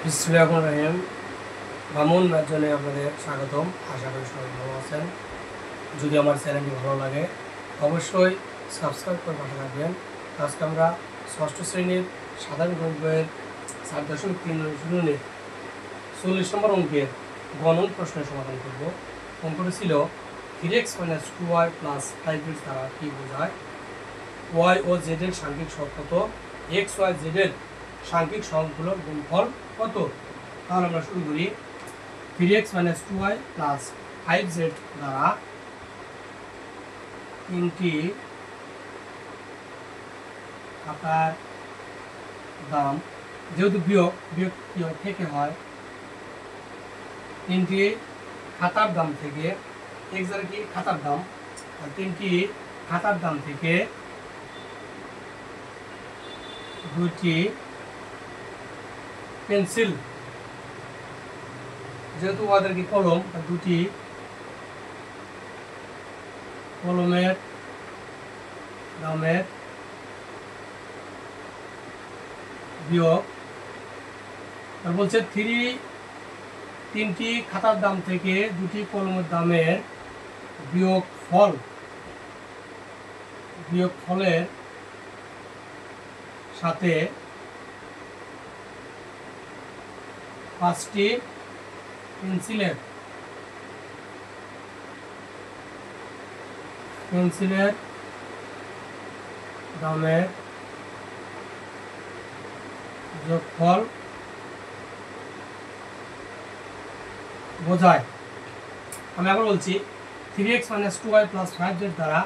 বিসমিল্লাহির রহমানির রহিম। মামুন ম্যাথজনে আপনাদের স্বাগতম। আশা করি সবাই ভালো আছেন। যদি আমার চ্যানেলটি ভালো লাগে অবশ্যই সাবস্ক্রাইব করে পাশে থাকবেন। আজকে আমরা ষষ্ঠ শ্রেণীর সাধারণ গণিত বইয়ের 4.3 40 নম্বর অঙ্কের গণন প্রশ্নের সমাধান করব। অঙ্কটি ছিল 3x - 2y + 5x দ্বারা কী বোঝায়? y ও z এর সাংখ্যিক সহগ কত? x, y, z এর সাংখ্যিক সহগগুলোর গুণফল কত? তাহলে আমরা শুরু করি। 3x - 2y + 5z দ্বারা তিনটি খাতার দাম, যেহেতু বিয়োগ থেকে হয়, তিনটি খাতার দাম থেকে x দ্বারা কি খাতার দাম, তিনটি খাতার দাম থেকে দুটি পেন্সিল, যেহেতু ওদের কি কলম, দুটি কলমের দামের বিয়োগ বলছে তিনটি খাতার দাম থেকে দুটি কলমের দামের বিয়োগফলের সাথে পাঁচটি পেন্সিলের দামের যোগফল বোঝায়। আমি আবার বলছি 3x - 2y + 5z দ্বারা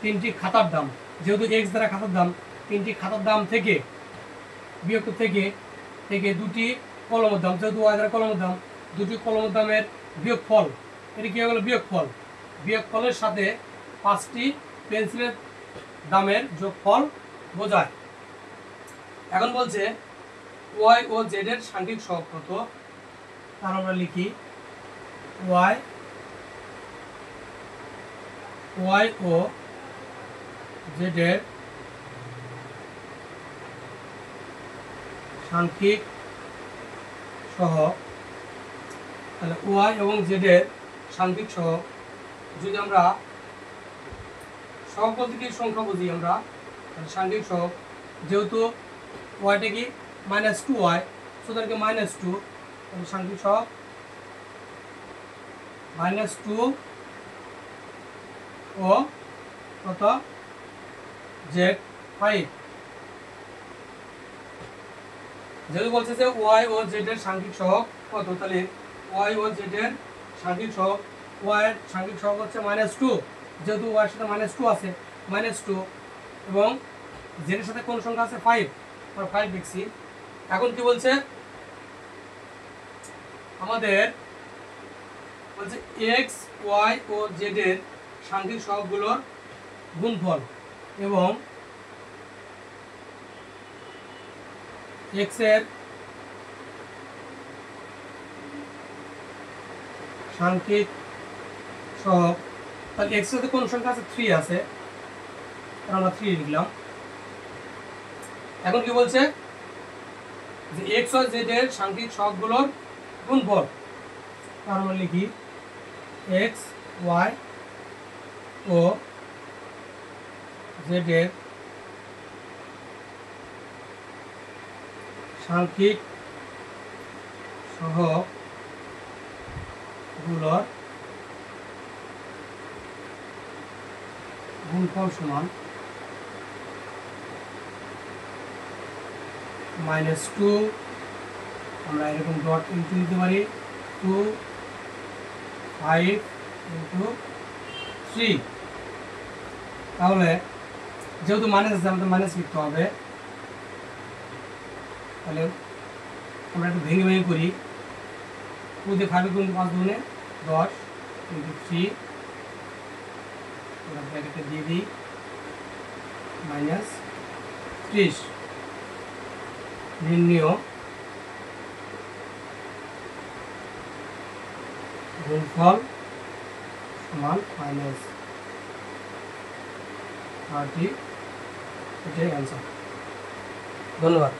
তিনটি খাতার দাম, যেহেতু x দ্বারা খাতার দাম, তিনটি খাতার দাম থেকে বিয়োগ থেকে দুটি কলমের দাম, যেহেতু y দ্বারা কলমের দাম, দুটি কলমের দামের বিয়োগফল, এটি কি হয়ে গেল বিয়োগফলের সাথে পাঁচটি পেন্সিলের দামের যোগফল বোঝায়। এখন বলছে y ও z এর সাংখ্যিক সহগ কত? তার আমরা লিখি y ও z এর সাংখ্যিক সহগ। তাহলে y এবং z এর সাংখ্যিক সহগ, যদি আমরা সহগ বলতে কি সংখ্যা বুঝি আমরা, সাংখ্যিক সহগ, যেহেতু ওয়াইটা কি -2y, সুতরাং -2, সাংখ্যিক সহগ -2 ও কত z 5। যেহেতু বলছে যে y ও z এর সাংখ্যিক সহগ কত, তাহলে y ও z এর সাংখ্যিক সহগ, y এর সাংখ্যিক সহগ হচ্ছে -2, যেহেতু y এর সাথে -2 আছে, -2, এবং z এর সাথে কোন সংখ্যা আছে? 5, আর 5 লিখছি। এখন কি বলছে আমাদের? বলছে x, y ও z এর সাংখ্যিক সহগগুলোর গুণফল, এবং x এর সাংখ্যিক সহগ, তাহলে x এর সাথে কোন সংখ্যা আছে? 3 আছে, আমরা 3 লিখলাম। এখন কি বলছে যে x ও z এর সাংখ্যিক সহগগুলোর গুণফল, তার আমরা লিখি x, y ও z এর সাংখ্যিক সহগগুলোর গুণফল সমান -2, আমরা এরকম ডট ইনটু দিতে পারি, 2, 5 × 3। তাহলে যেহেতু মাইনাস আছে, আমাদের মাইনাস লিখতে হবে। তাহলে আমরা একটু ভেঙে করি। 2 দিয়ে 5 গুণ 5 গুণে 10 × 3, আমরা ব্র্যাকেটে দিয়ে দিই -30। নির্ণেয় গুণফল সমান -30, এটাই অ্যান্সার। ধন্যবাদ।